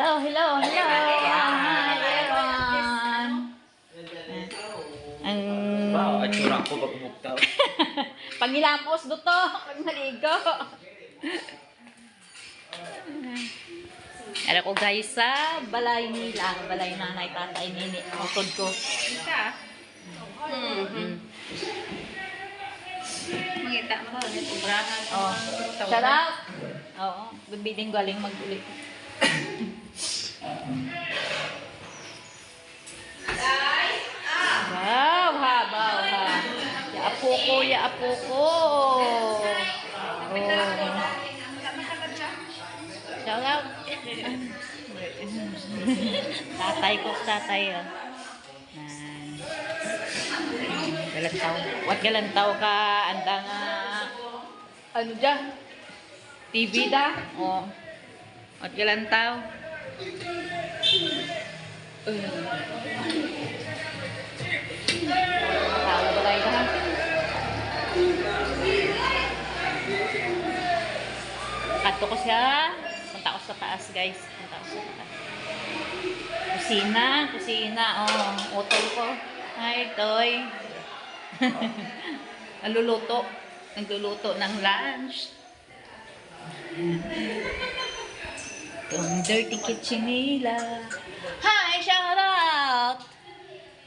Hello, hello, hello. Hi, everyone. Ang Wow, atsura ko pag umuktaw. pangilapos do to, pag naligo. Ano ko guys sa balay nila, balay nanay, tatay, nini, utod ko. Isa. Mangita mo na, sobrahan. Oh, shout out. Oo, bibiling galing mag-ulit. Wow, ha, wow, ha. Yaapo ko, yaapo ko. Oh. Shout out. Tatay ko, tatay. Oh. Galantaw. What galantaw ka? Anda nga. Ano dyan? TV da? Oh. What galantaw? Tao ba tayo ha? Ato ko siya. Punta ko sa taas guys. Punta ko sa taas. Kusina. Kusina. Oh. Utol ko. Hi, Toy. Nagluluto. Nagluluto ng lunch. Itong dirty kitchen nila. Hi! Shout out!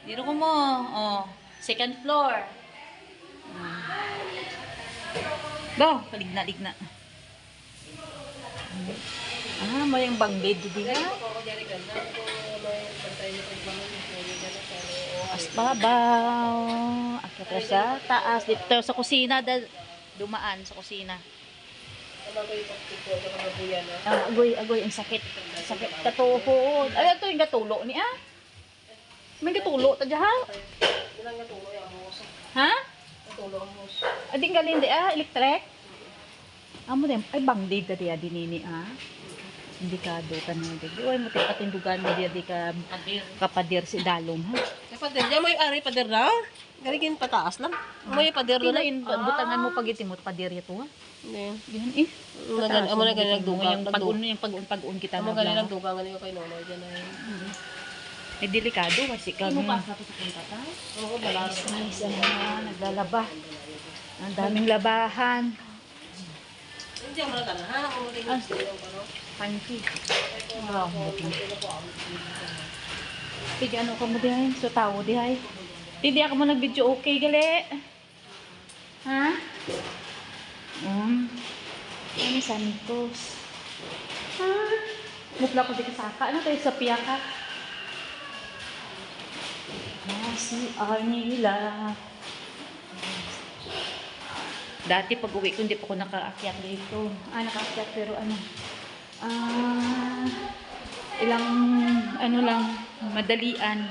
Dito ko mo. Oh, second floor. Go! Kaligna-ligna. Ah, may yung bang bed dito. Asbabaw. Akit ko sa taas. Dito sa kusina. Dumaan sa kusina. Agoy, agoy. Ang sakit. Sakit katuhod. Ay, ito yung gatulo ni ah. May gatulo. Tadya ha? Ha? Ading galing di ah. Electric? Amo din. Ay, bang di dali ah. Dinini ah. Indikado ka na dito. Uy, mo tayo patindugan mo di ka kapadir si Dalong ha. Pader niya, may ari pader na. Galigin pataas lang. May pader na. Pilain, butangan mo pag itimot padir ito ha. Hindi. Yan eh. Amo na ganyan nagdugang. Yung pag-un kita Amo ganyan nagdugang ano yung kay Nonoy dyan na yun. Eh, delikado kasi kami. Ano pa sa tatay? Oo, balas. Nice, naglalaba. Ang daming labahan. Hindi mo na tanah ha. Panty. Wow. Sige, ano ka mo dihay? So, tao dihay. Hindi ako mo nag-video okay, gali. Ha? Ano Santos? Ha? Mukla ko di kasaka. Ano tayo sa piyaka? Si Arnila. Dati pag uwi ko, hindi pa ako nakaakyat dito. Nakaakyat pero ano. Ilang, ano lang, madalian.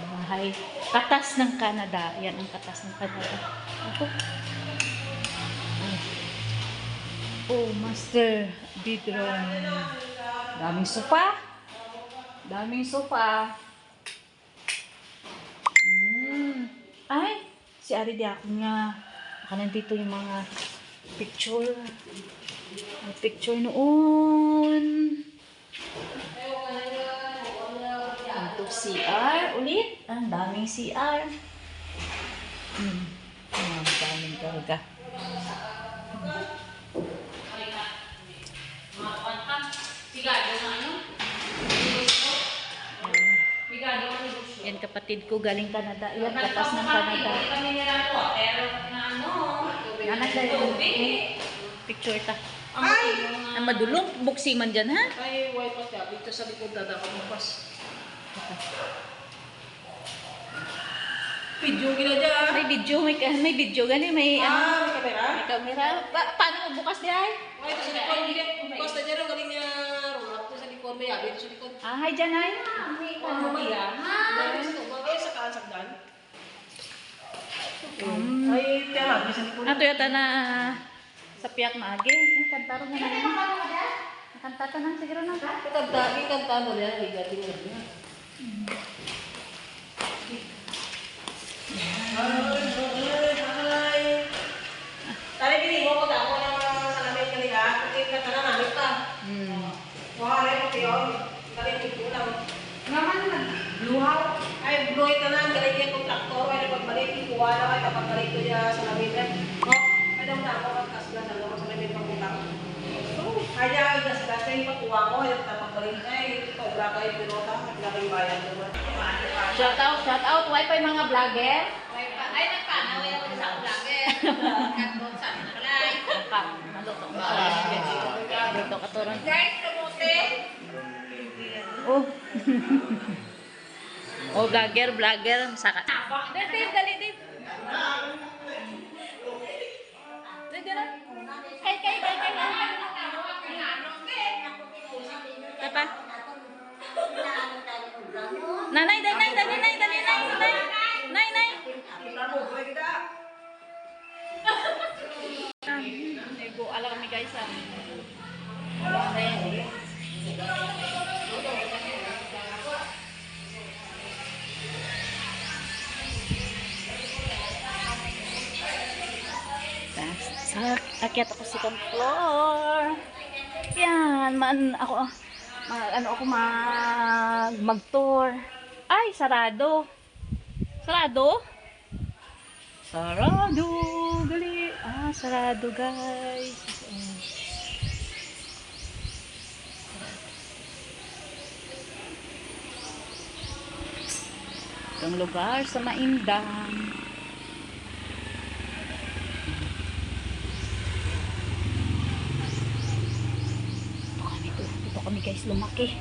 Bahay. Katas ng Canada. Yan ang katas ng Canada. Ako. Oh, master bedroom. Daming sofa. Daming sofa. Ay, si Ari di ako nga. Baka nandito yung mga picture. May picture noon. Ito CR ulit. Ang daming CR. Ang daming talaga. Yan kapatid ko galing Canada. Yan katas ng Canada. Anak na yung picture ta. Ay! Ang madulong. Buksi man dyan ha? Ay, wifi siya. Dito sa likod na dapat mapas. Video gila dyan. May video gani. May ano. May kamera? May kamera. Paano mo bukas di ay? Ay, ito sa likod. Bukas na dyan ang galing niya. Ito sa likod. May abi ito sa likod. Hi dyan ay. Mamaya. Ay, sa kaasagdan. Ay, tiyara. Sa likod. Ato yata na sa piyak maagi. Kantaro na na. Nakanta na siguro na. Kanta mo yan. Higating mo yan. Wala ka kapag balik ko niya sa Lamita. Oh, kaya na ako magkasla sa loob sa Lamita pagpunta. Kaya gas-gas yung pakuha ko, yung kapag balik na ito, wala kayo pinota, wala kayong bayan naman. Shout out, wifi mga vlogger. Ay, nagpanaw yan ako sa vlogger. Katbon sa amin nakalay. Maluto ko. Maluto ka turon. Guys, kamote. Oh. Oh, vlogger. Saka. Dali, dali. Dali na. Kay. Papa. Nanay. Ego, alam kami guys ah. Akyat ako sa second floor. Yan, ako mag-tour. Ay, sarado. Sarado? Sarado, gali. Sarado guys. Itong lugar sa Maindang. Ito kami guys, lumaki.